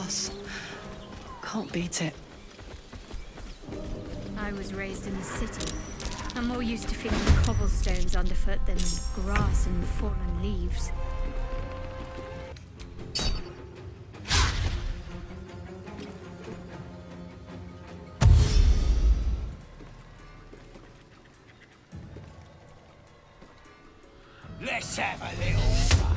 grass. Can't beat it. I was raised in the city. I'm more used to feeling cobblestones underfoot than grass and fallen leaves. Let's have a little fun.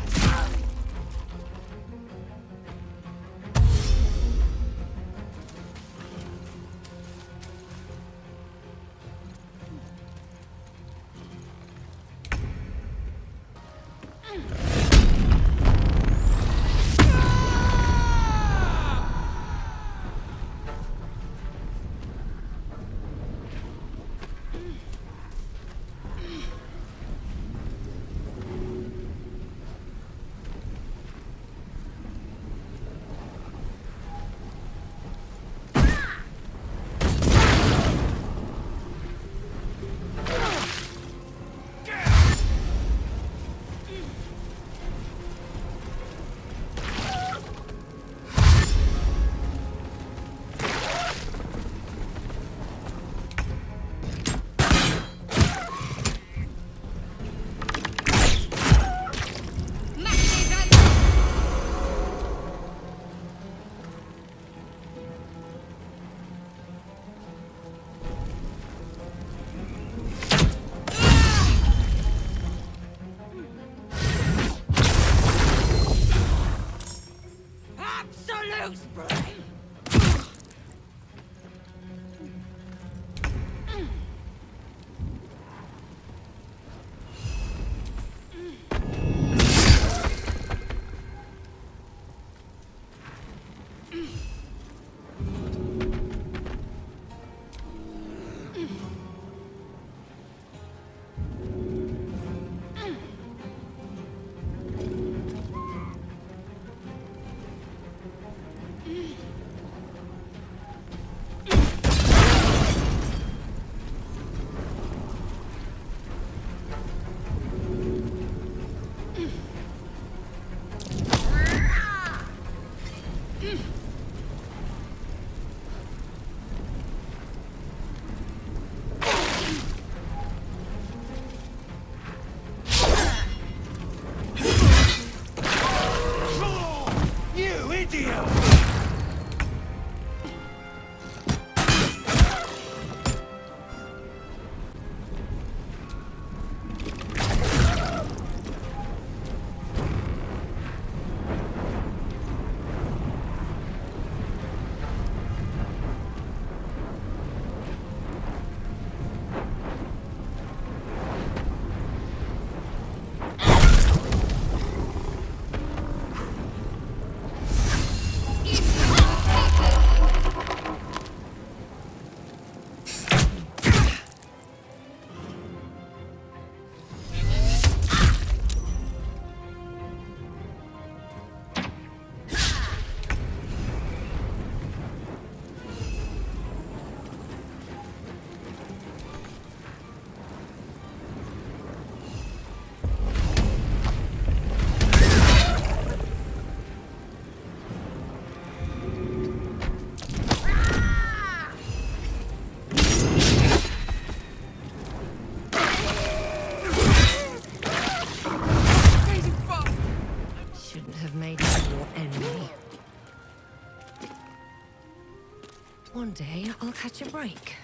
One day, I'll catch a break.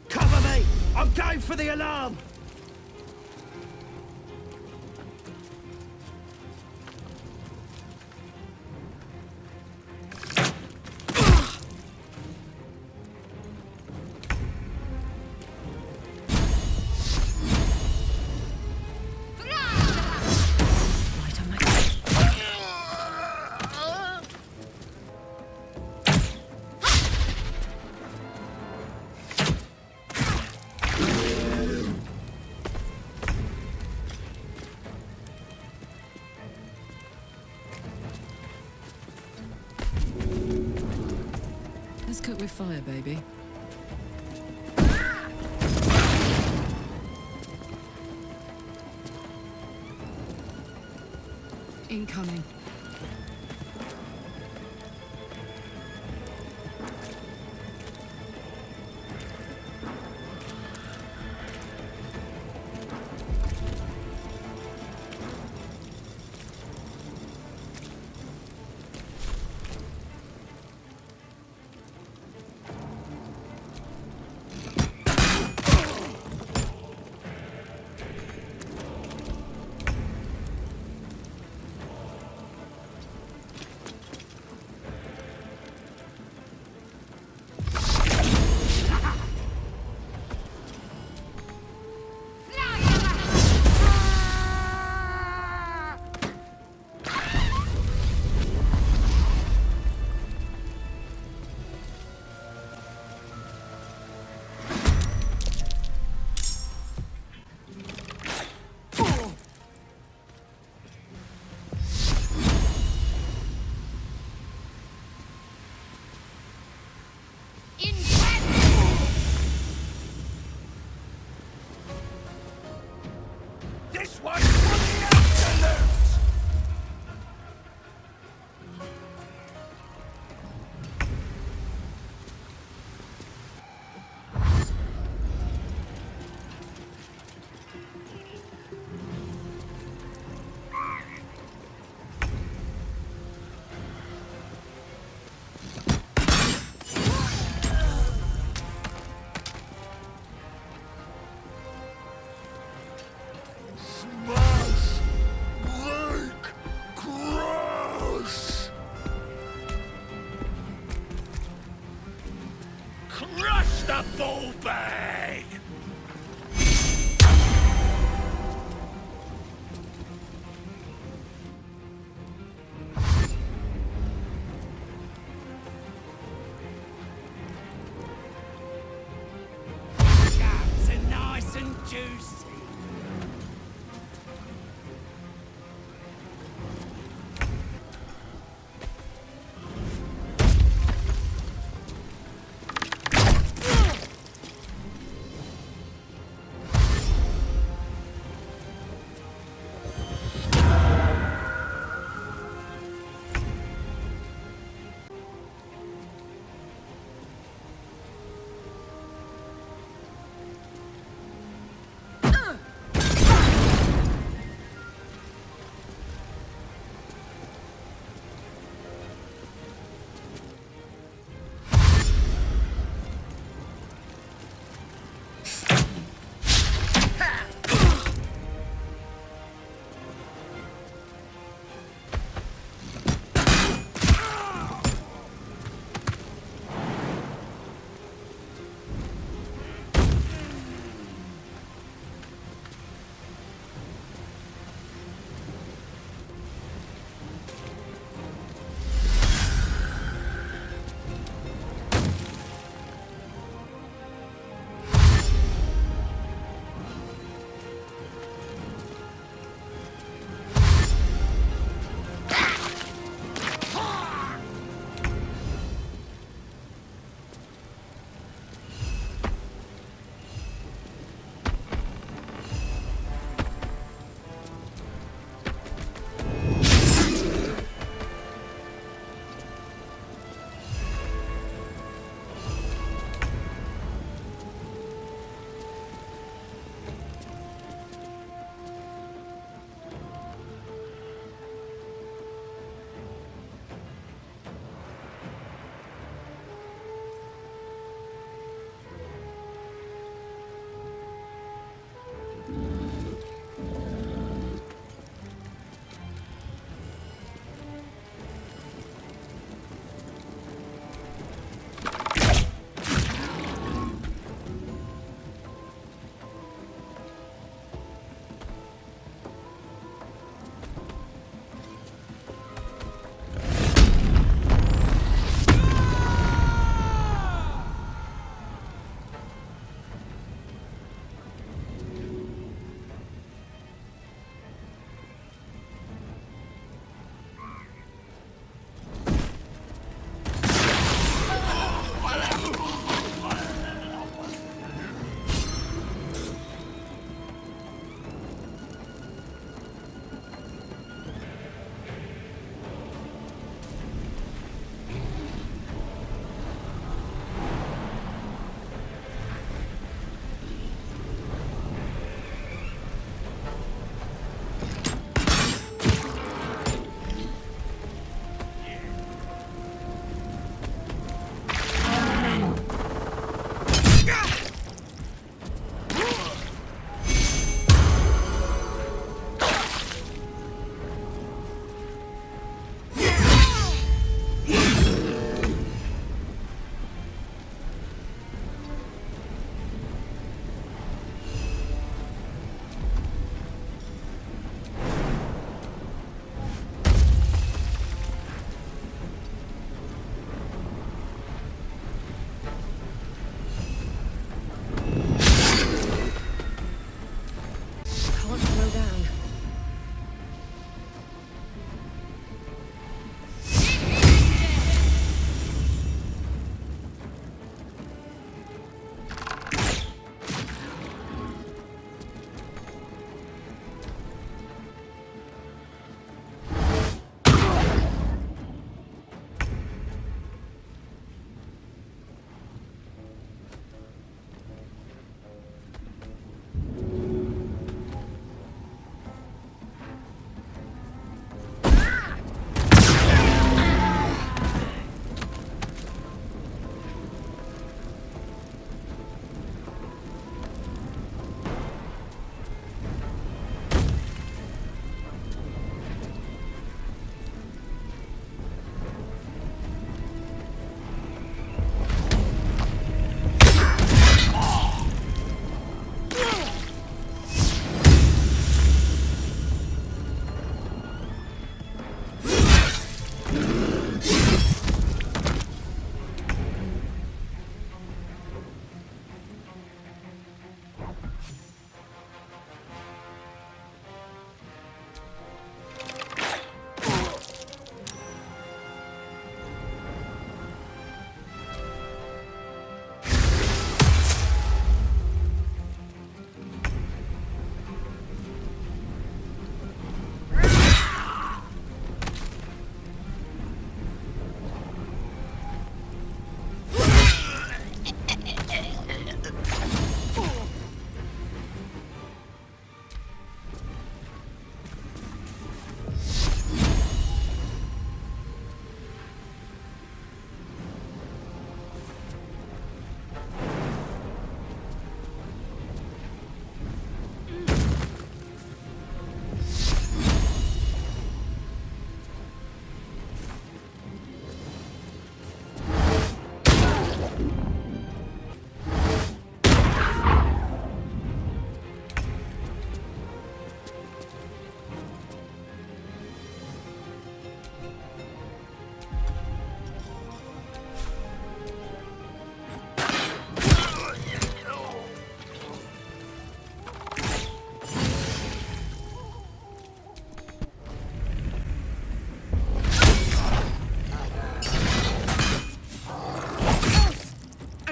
Cover me! I'm going for the alarm! Let's cook with fire, baby. Incoming. This one's for the absolute! Smash! Break! Crush! Crush the ball bag! Chaps are nice and juicy.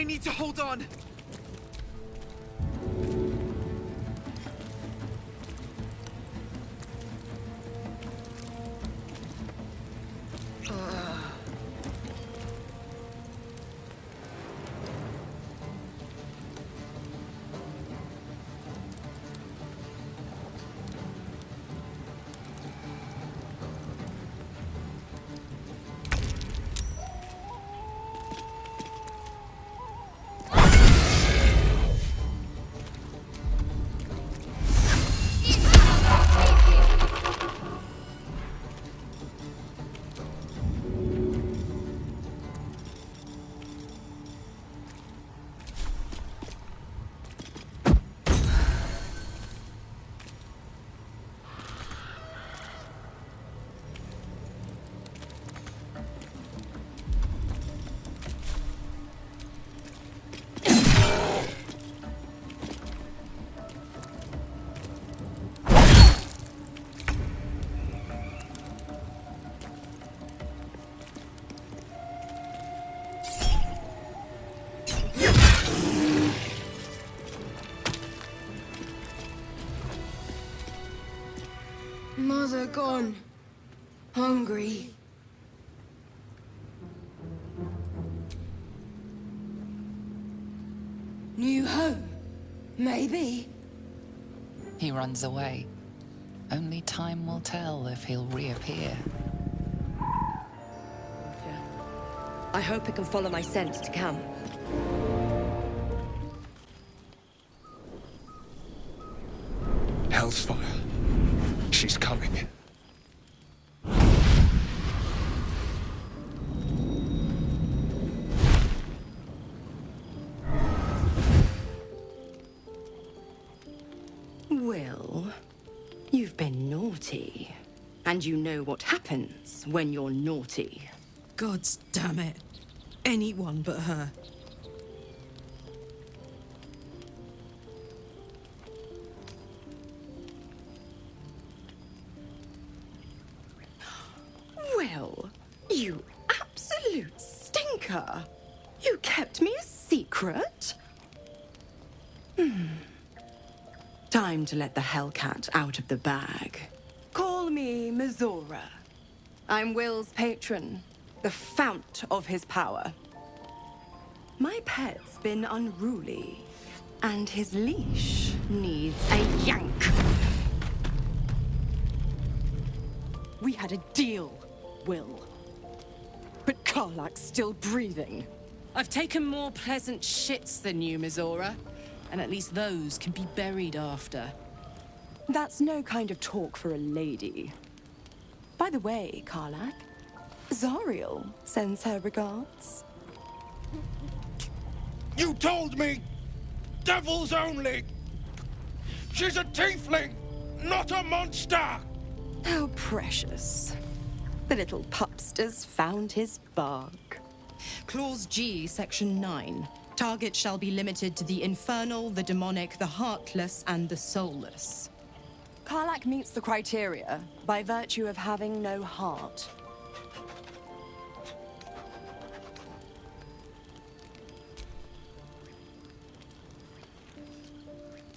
need to hold on! Mother gone. Hungry. New home? Maybe. He runs away. Only time will tell if he'll reappear. I hope it can follow my scent to camp. Hell's fire. She's coming. Will, you've been naughty. And you know what happens when you're naughty. Gods damn it. Anyone but her. Will, you absolute stinker. You kept me a secret? Time to let the Hellcat out of the bag. Call me Mizora. I'm Will's patron, the fount of his power. My pet's been unruly, and his leash needs a yank. We had a deal, Will. But Karlak's still breathing. I've taken more pleasant shits than you, Mizora. And at least those can be buried after. That's no kind of talk for a lady. By the way, Karlak, Zariel sends her regards. You told me! Devils only! She's a tiefling, not a monster! How precious. The little pupster's found his bark. Clause G, Section 9. Target shall be limited to the infernal, the demonic, the heartless, and the soulless. Karlak meets the criteria by virtue of having no heart.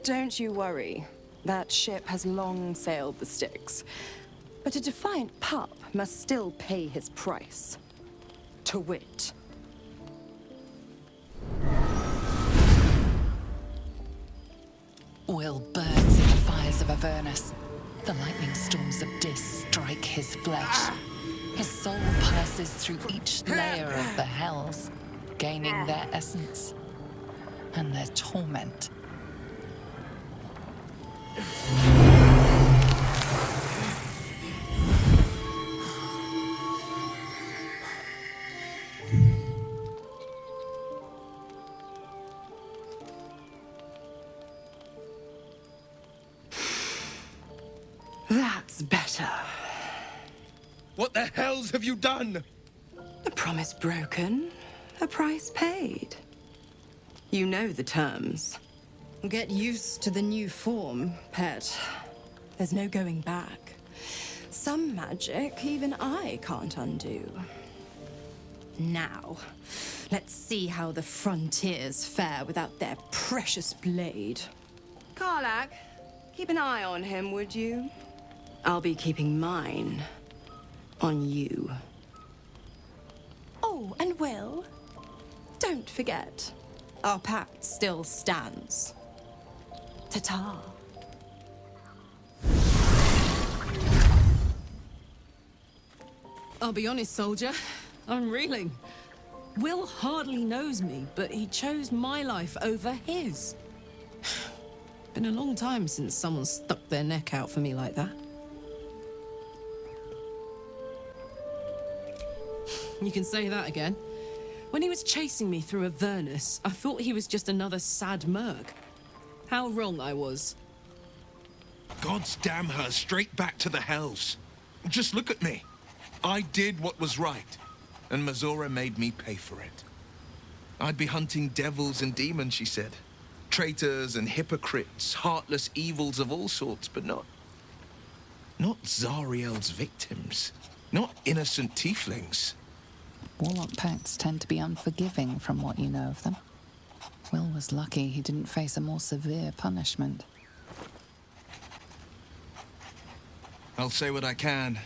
Don't you worry. That ship has long sailed the Styx. But a defiant pup must still pay his price. To wit. Will burns in the fires of Avernus. The lightning storms of Dis strike his flesh. His soul passes through each layer of the hells, gaining their essence and their torment. That's better. What the hells have you done? A promise broken, a price paid. You know the terms. Get used to the new form, pet. There's no going back. Some magic even I can't undo. Now, let's see how the frontiers fare without their precious blade. Karlach, keep an eye on him, would you? I'll be keeping mine on you. Oh, and Will, don't forget, our pact still stands. Ta-ta. I'll be honest, soldier. I'm reeling. Will hardly knows me, but he chose my life over his. Been a long time since someone stuck their neck out for me like that. You can say that again. When he was chasing me through Avernus, I thought he was just another sad merc. How wrong I was. Gods damn her, straight back to the hells. Just look at me. I did what was right, and Mizora made me pay for it. I'd be hunting devils and demons, she said. Traitors and hypocrites, heartless evils of all sorts, but not Zariel's victims. Not innocent tieflings. Warlock pacts tend to be unforgiving from what you know of them. Will was lucky he didn't face a more severe punishment. I'll say what I can,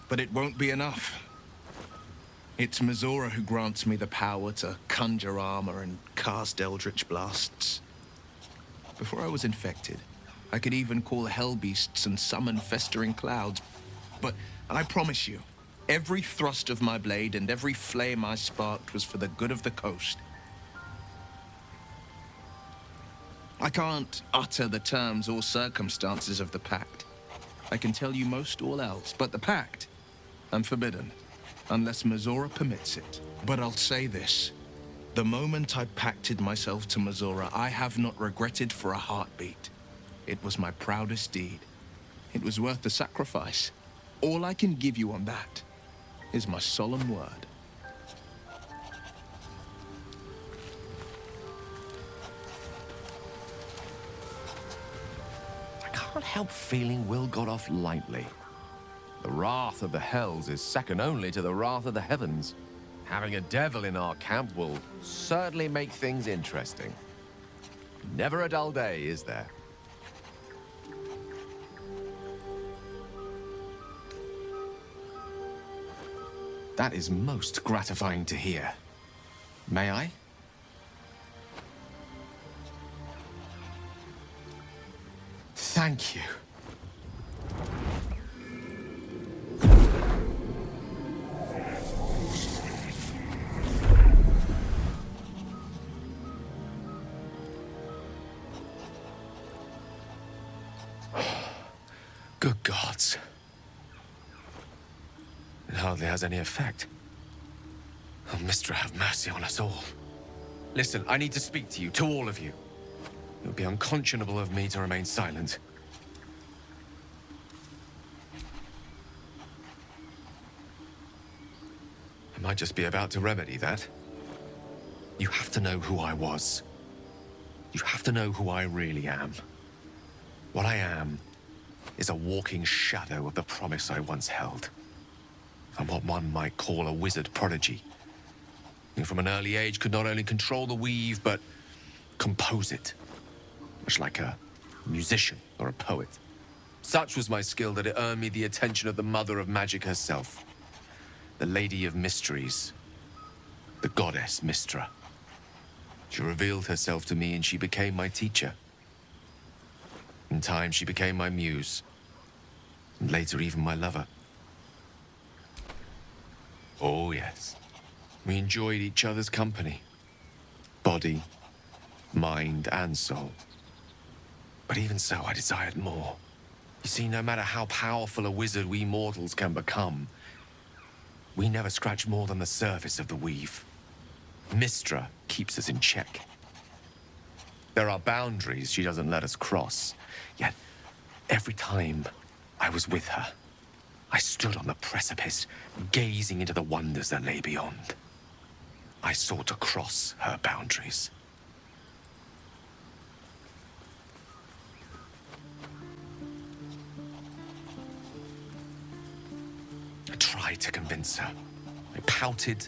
but it won't be enough. It's Mizora who grants me the power to conjure armor and cast eldritch blasts. Before I was infected, I could even call hell beasts and summon festering clouds. But I promise you, every thrust of my blade and every flame I sparked was for the good of the coast. I can't utter the terms or circumstances of the pact. I can tell you most all else, but the pact, I'm forbidden, unless Mizora permits it. But I'll say this. The moment I pacted myself to Mizora, I have not regretted for a heartbeat. It was my proudest deed. It was worth the sacrifice. All I can give you on that is my solemn word. I can't help feeling Will got off lightly. The wrath of the hells is second only to the wrath of the heavens. Having a devil in our camp will certainly make things interesting. Never a dull day, is there? That is most gratifying to hear. May I? Thank you. Good gods. It hardly has any effect. Oh, Mystra, have mercy on us all. Listen, I need to speak to you, to all of you. It would be unconscionable of me to remain silent. I might just be about to remedy that. You have to know who I was. You have to know who I really am. What I am is a walking shadow of the promise I once held. I'm what one might call a wizard prodigy. Who from an early age could not only control the weave, but compose it. Much like a musician or a poet. Such was my skill that it earned me the attention of the mother of magic herself. The Lady of Mysteries. The goddess Mystra. She revealed herself to me and she became my teacher. In time, she became my muse. And later, even my lover. Oh, yes. We enjoyed each other's company. Body, mind, and soul. But even so, I desired more. You see, no matter how powerful a wizard we mortals can become, we never scratch more than the surface of the weave. Mystra keeps us in check. There are boundaries she doesn't let us cross. Yet, every time I was with her, I stood on the precipice, gazing into the wonders that lay beyond. I sought to cross her boundaries. I tried to convince her. I pouted,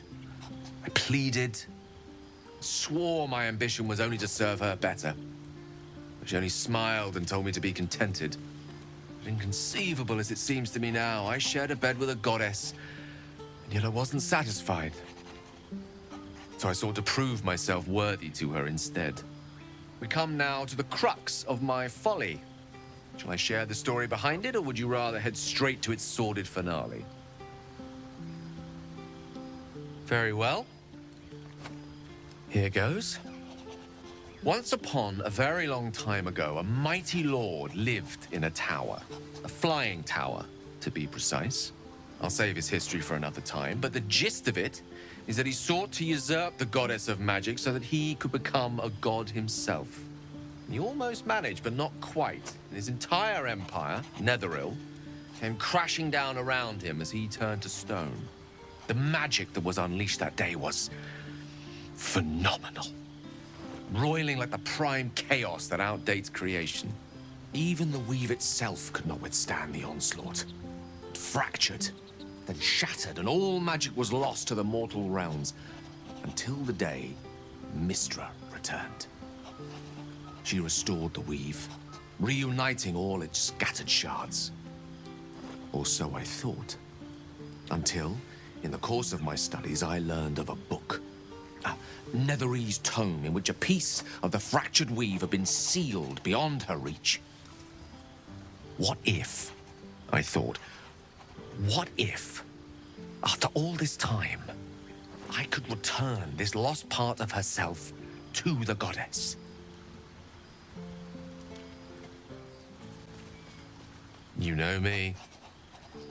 I pleaded, swore my ambition was only to serve her better. But she only smiled and told me to be contented. Inconceivable as it seems to me now, I shared a bed with a goddess, and yet I wasn't satisfied. So I sought to prove myself worthy to her instead. We come now to the crux of my folly. Shall I share the story behind it, or would you rather head straight to its sordid finale? Very well. Here goes. Once upon a very long time ago, a mighty lord lived in a tower. A flying tower, to be precise. I'll save his history for another time, but the gist of it is that he sought to usurp the goddess of magic so that he could become a god himself. He almost managed, but not quite. And his entire empire, Netheril, came crashing down around him as he turned to stone. The magic that was unleashed that day was phenomenal. Roiling like the prime chaos that outdates creation. Even the weave itself could not withstand the onslaught. It fractured, then shattered, and all magic was lost to the mortal realms, until the day Mystra returned. She restored the weave, reuniting all its scattered shards. Or so I thought. Until, in the course of my studies, I learned of a book. A Netherese tome in which a piece of the fractured weave had been sealed beyond her reach. What if, I thought, what if, after all this time, I could return this lost part of herself to the goddess? You know me.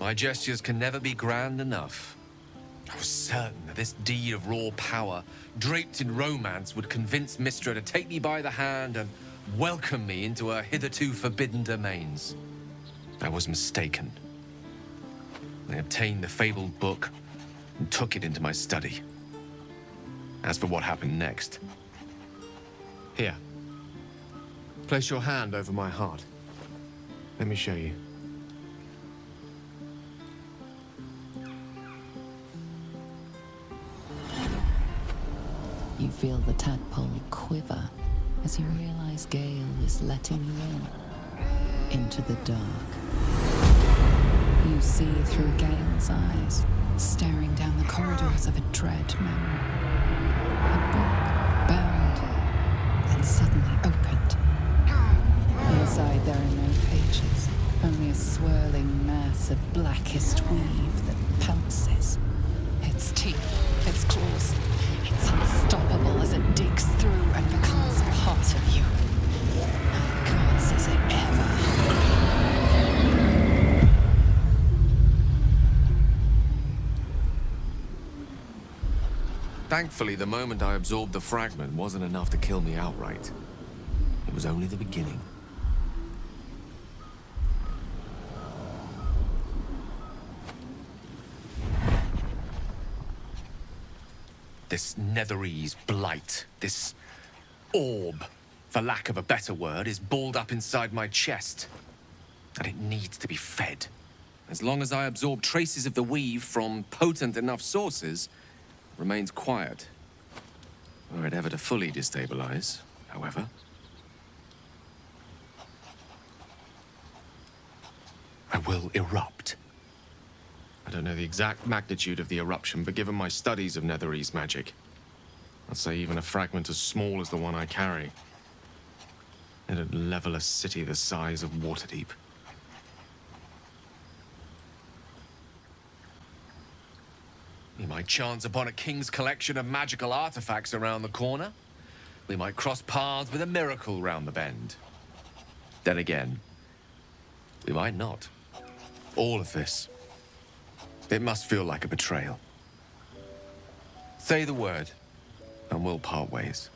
My gestures can never be grand enough. I was certain that this deed of raw power, draped in romance, would convince Mystra to take me by the hand and welcome me into her hitherto forbidden domains. I was mistaken. I obtained the fabled book and took it into my study. As for what happened next... Here. Place your hand over my heart. Let me show you. You feel the tadpole quiver as you realize Gale is letting you in into the dark. You see through Gale's eyes, staring down the corridors of a dread memory. A book bound and suddenly opened. Inside there are no pages, only a swirling mass of blackest weave that pounces. Its teeth, its claws, it's unstoppable as it digs through and becomes part of you. Glances it ever. Thankfully, the moment I absorbed the fragment wasn't enough to kill me outright. It was only the beginning. This Netherese blight, this orb, for lack of a better word, is balled up inside my chest. And it needs to be fed. As long as I absorb traces of the weave from potent enough sources, it remains quiet. Were it ever to fully destabilize, however. I will erupt. I don't know the exact magnitude of the eruption, but given my studies of Netherese magic, I'd say even a fragment as small as the one I carry, it'd level a city the size of Waterdeep. We might chance upon a king's collection of magical artifacts around the corner. We might cross paths with a miracle round the bend. Then again, we might not. All of this, it must feel like a betrayal. Say the word, and we'll part ways.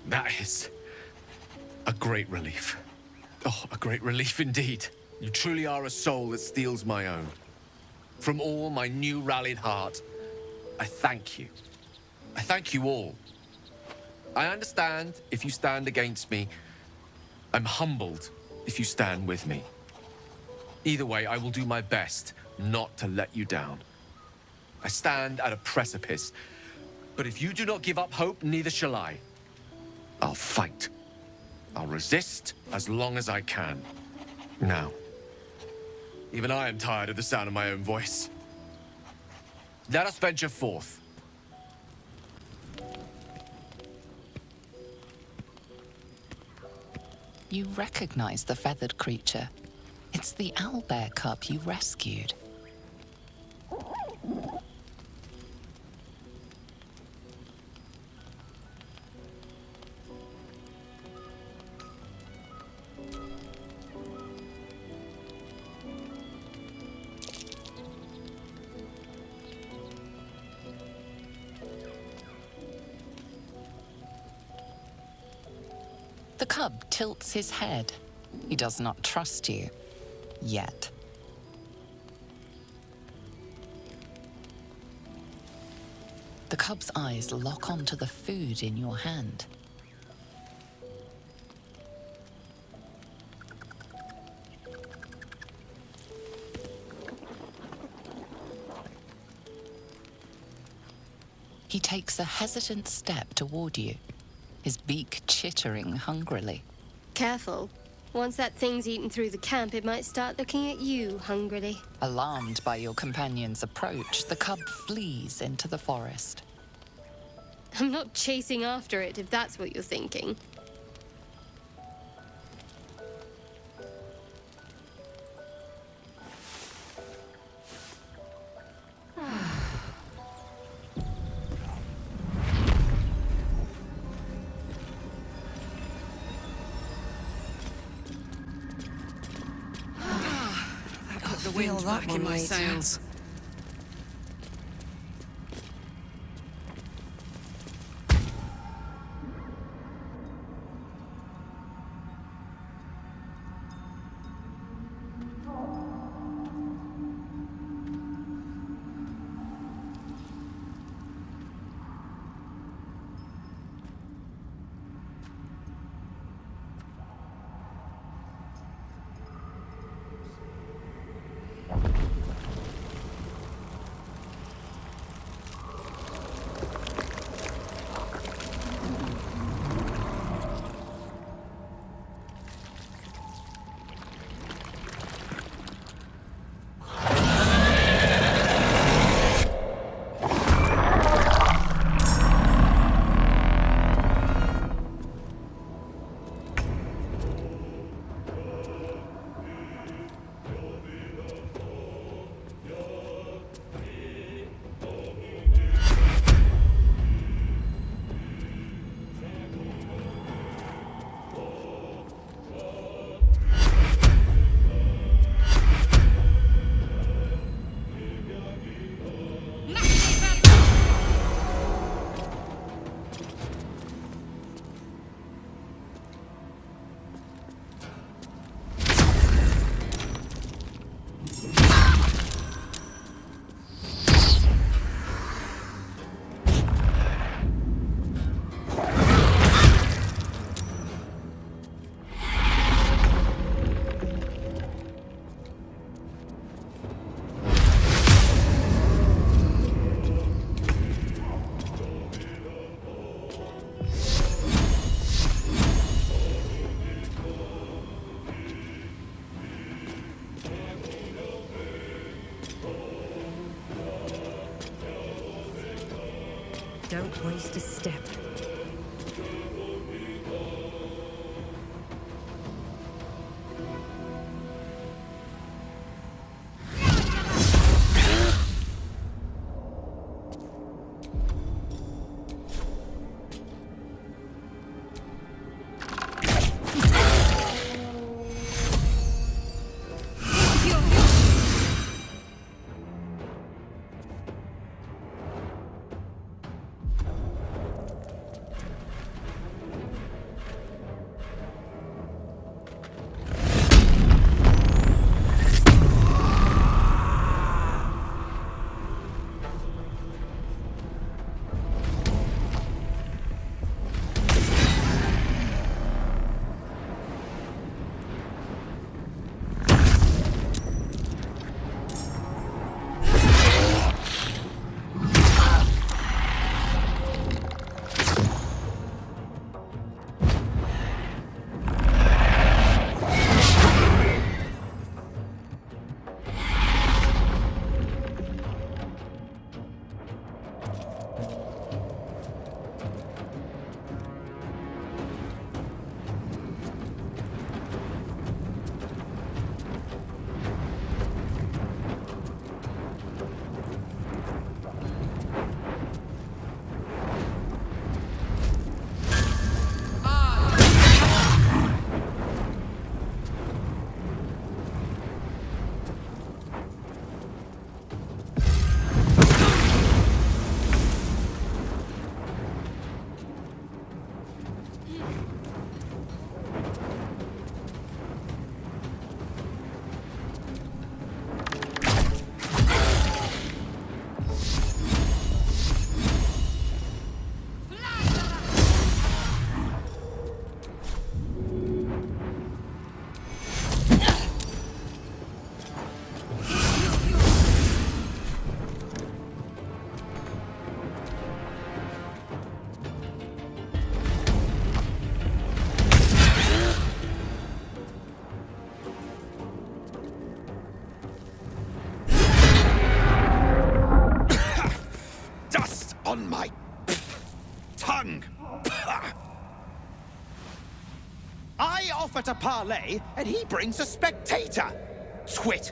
That is a great relief. Oh, a great relief indeed. You truly are a soul that steals my own. From all my new rallied heart, I thank you. I thank you all. I understand if you stand against me. I'm humbled if you stand with me. Either way, I will do my best not to let you down. I stand at a precipice, but if you do not give up hope, neither shall I. I'll fight. I'll resist as long as I can. Now, even I am tired of the sound of my own voice. Let us venture forth. You recognize the feathered creature. It's the owlbear cub you rescued. The cub tilts his head. He does not trust you. Yet. The cub's eyes lock onto the food in your hand. He takes a hesitant step toward you, his beak chittering hungrily. Careful. Once that thing's eaten through the camp, it might start looking at you hungrily. Alarmed by your companion's approach, the cub flees into the forest. I'm not chasing after it, if that's what you're thinking. The wind back in my sails. Don't waste a step. offer to parley, and he brings a spectator. Twit!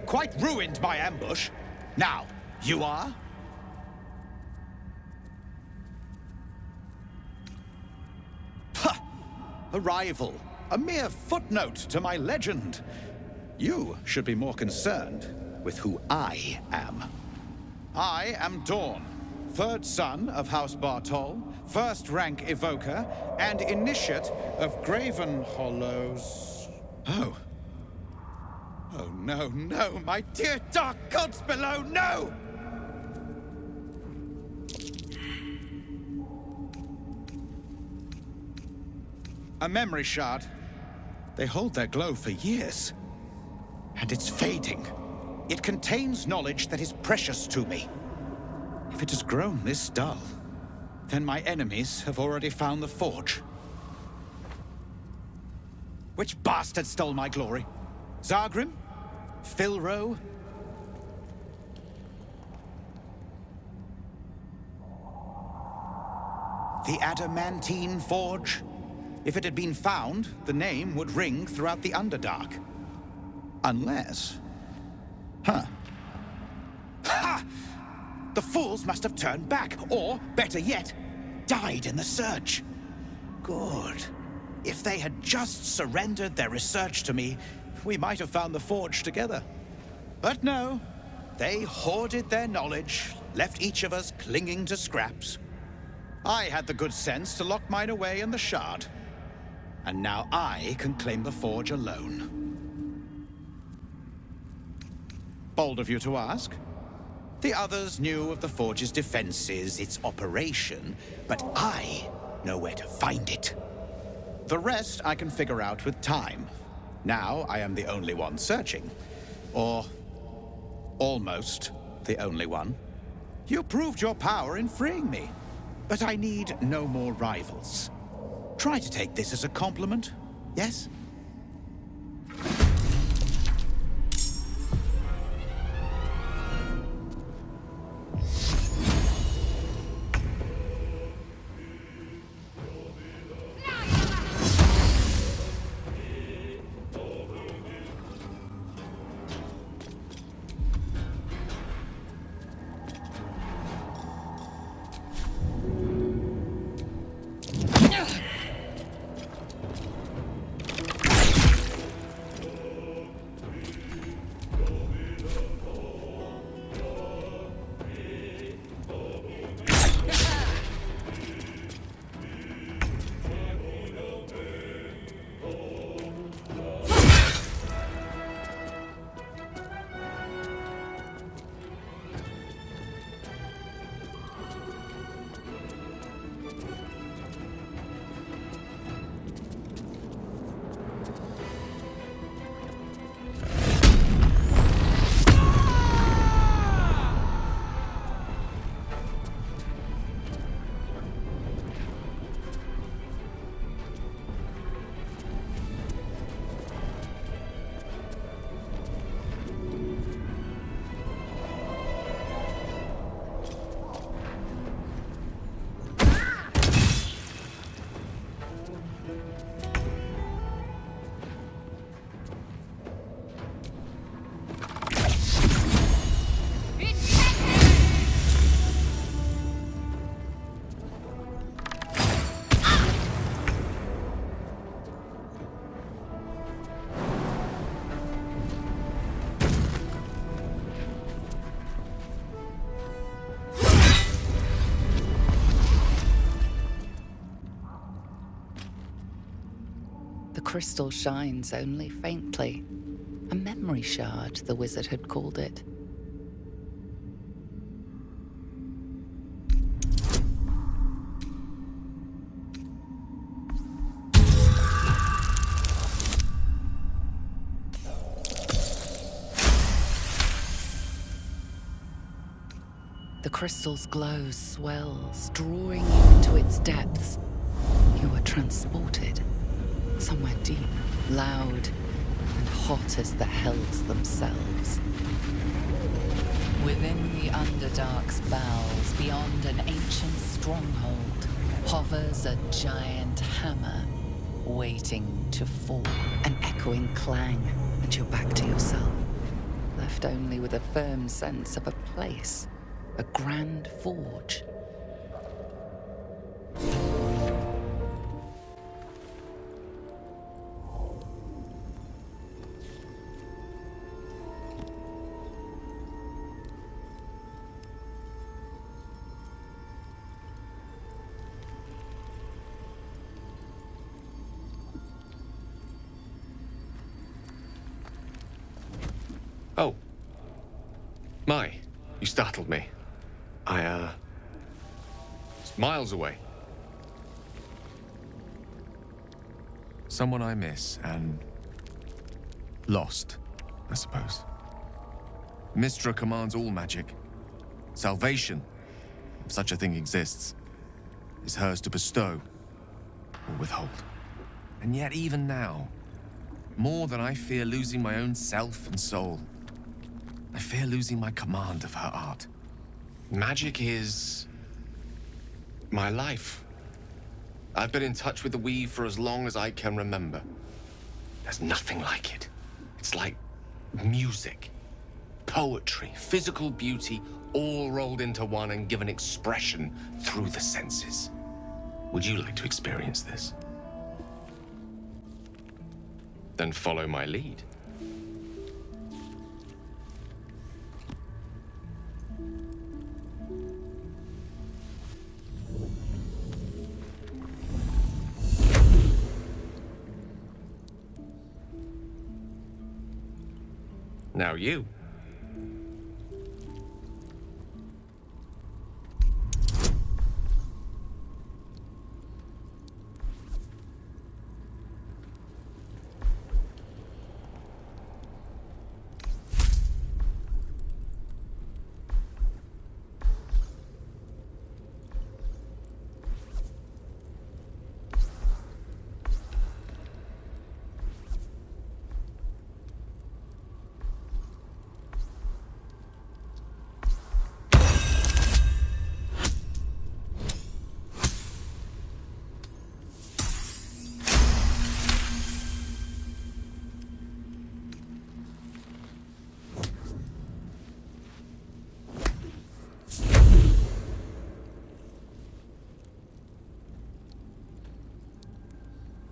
Quite ruined my ambush. Now, you are? Huh! A rival. A mere footnote to my legend. You should be more concerned with who I am. I am Dawn, third son of House Bartol, first rank evoker, and initiate of Graven Hollows. Oh. Oh, no, no, my dear dark gods below, no! A memory shard. They hold their glow for years. And it's fading. It contains knowledge that is precious to me. If it has grown this dull, then my enemies have already found the forge. Which bastard stole my glory? Zargrim? Filro? The adamantine forge? If it had been found, the name would ring throughout the Underdark. Unless... Huh. Ha! The fools must have turned back, or, better yet, died in the search. Good. If they had just surrendered their research to me, we might have found the forge together. But no. They hoarded their knowledge, left each of us clinging to scraps. I had the good sense to lock mine away in the shard. And now I can claim the forge alone. Bold of you to ask. The others knew of the forge's defenses, its operation, but I know where to find it. The rest I can figure out with time. Now I am the only one searching. Or almost the only one. You proved your power in freeing me, but I need no more rivals. Try to take this as a compliment, yes? The crystal shines only faintly. A memory shard, the wizard had called it. The crystal's glow swells, drawing you into its depths. You are transported. Somewhere deep, loud, and hot as the hells themselves. Within the Underdark's bowels, beyond an ancient stronghold, hovers a giant hammer, waiting to of fall, an echoing clang, and you're back to yourself, left only with a firm sense of a place, a grand forge. Oh. My, you startled me. It's miles away. Someone I miss and lost, I suppose. Mystra commands all magic. Salvation, if such a thing exists, is hers to bestow or withhold. And yet even now, more than I fear losing my own self and soul, I fear losing my command of her art. Magic is my life. I've been in touch with the weave for as long as I can remember. There's nothing like it. It's like music, poetry, physical beauty, all rolled into one and given expression through the senses. Would you like to experience this? Then follow my lead. Now you.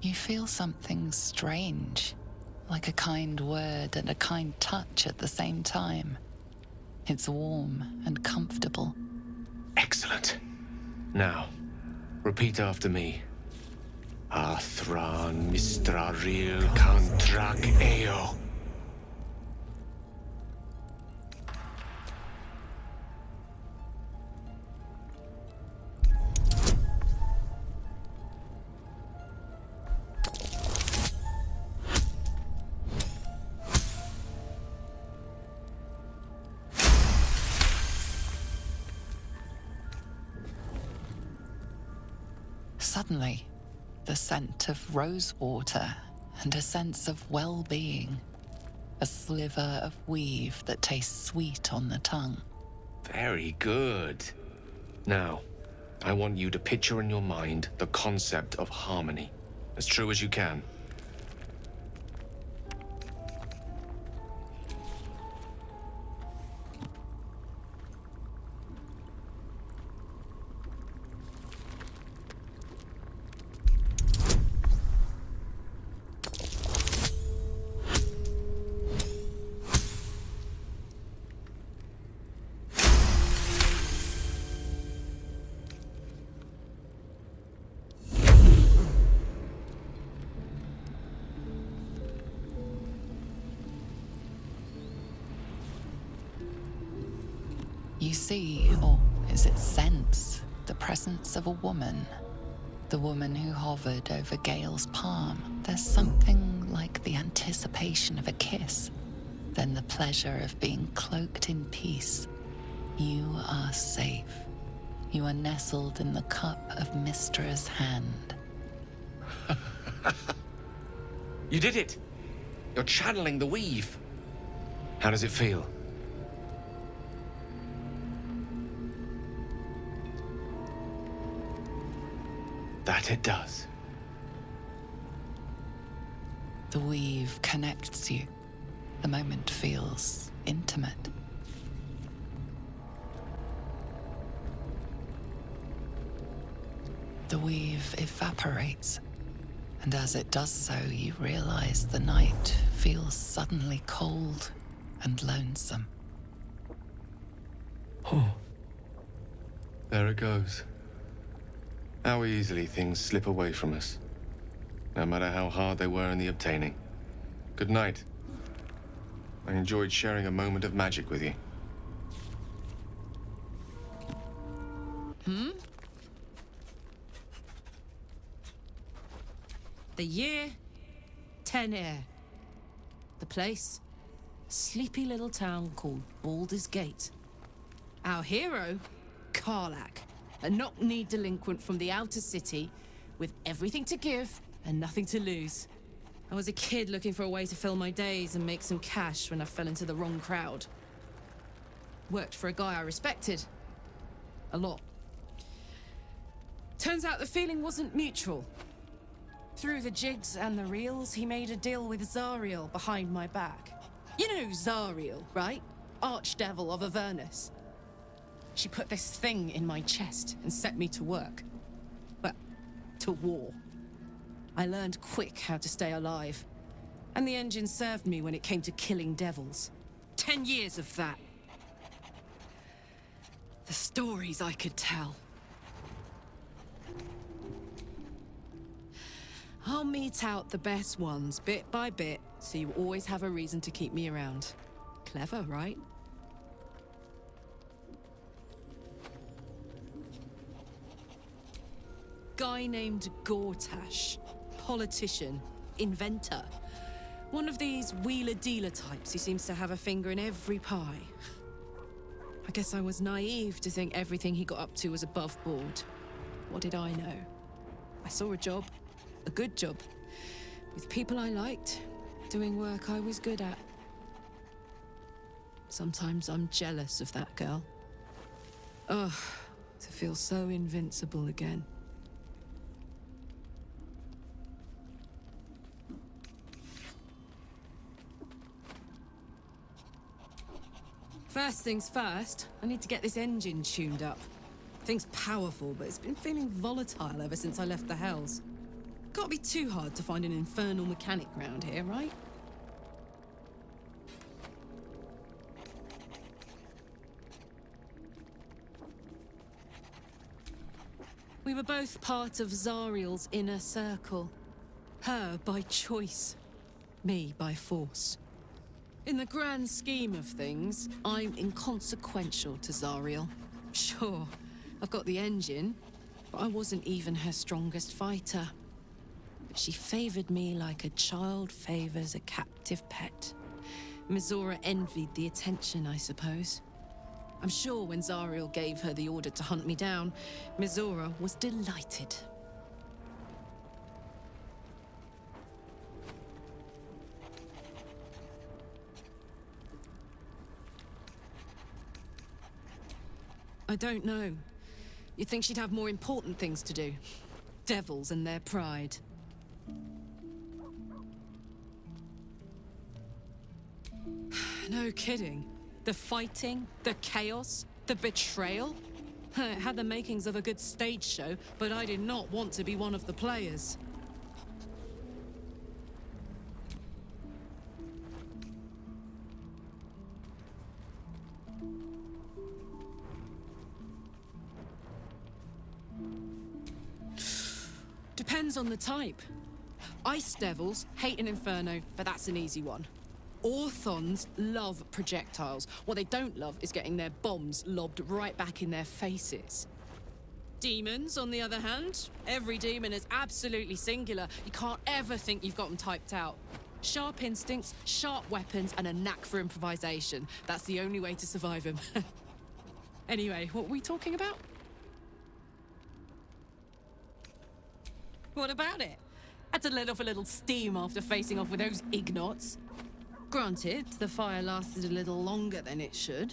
You feel something strange, like a kind word and a kind touch at the same time. It's warm and comfortable. Excellent. Now, repeat after me. Athran mistraril kantrak eo. Suddenly, the scent of rosewater and a sense of well-being. A sliver of weave that tastes sweet on the tongue. Very good. Now, I want you to picture in your mind the concept of harmony, as true as you can. You see, or is it sense, the presence of a woman. The woman who hovered over Gale's palm. There's something like the anticipation of a kiss, then the pleasure of being cloaked in peace. You are safe. You are nestled in the cup of Mistra's hand. You did it! You're channeling the weave. How does it feel? That it does. The weave connects you. The moment feels intimate. The weave evaporates, and as it does so, you realize the night feels suddenly cold and lonesome. Oh. There it goes. How easily things slip away from us, no matter how hard they were in the obtaining. Good night. I enjoyed sharing a moment of magic with you. The year, 10 air. The place, a sleepy little town called Baldur's Gate. Our hero, Karlach, a knock-kneed delinquent from the outer city with everything to give and nothing to lose. I was a kid looking for a way to fill my days and make some cash when I fell into the wrong crowd. Worked for a guy I respected. A lot. Turns out the feeling wasn't mutual. Through the jigs and the reels, he made a deal with Zariel behind my back. You know Zariel, right? Archdevil of Avernus. She put this thing in my chest and set me to work. Well, to war. I learned quick how to stay alive. And the engine served me when it came to killing devils. 10 years of that. The stories I could tell. I'll mete out the best ones bit by bit, so you always have a reason to keep me around. Clever, right? Guy named Gortash. Politician. Inventor. One of these wheeler-dealer types who seems to have a finger in every pie. I guess I was naive to think everything he got up to was above board. What did I know? I saw a job. A good job. With people I liked, doing work I was good at. Sometimes I'm jealous of that girl. Ugh, to feel so invincible again. First things first, I need to get this engine tuned up. Thing's powerful, but it's been feeling volatile ever since I left the Hells. Can't be too hard to find an infernal mechanic round here, right? We were both part of Zariel's inner circle. Her by choice, me by force. In the grand scheme of things, I'm inconsequential to Zariel. Sure, I've got the engine, but I wasn't even her strongest fighter. But she favored me like a child favors a captive pet. Mizora envied the attention, I suppose. I'm sure when Zariel gave her the order to hunt me down, Mizora was delighted. I don't know. You'd think she'd have more important things to do. Devils and their pride. No kidding. The fighting, the chaos, the betrayal. It had the makings of a good stage show, but I did not want to be one of the players. Depends on the type. Ice devils hate an inferno, but that's an easy one. Orthons love projectiles. What they don't love is getting their bombs lobbed right back in their faces. Demons, on the other hand, every demon is absolutely singular. You can't ever think you've got them typed out. Sharp instincts, sharp weapons, and a knack for improvisation. That's the only way to survive them. Anyway, what were we talking about? What about it? Had to let off a little steam after facing off with those ignots. Granted, the fire lasted a little longer than it should.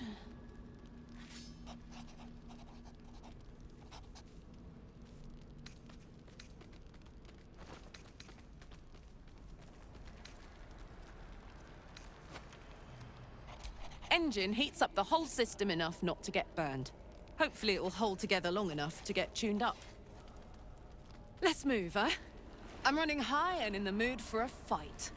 engine heats up the whole system enough not to get burned. Hopefully it will hold together long enough to get tuned up. Let's move, huh? I'm running high and in the mood for a fight.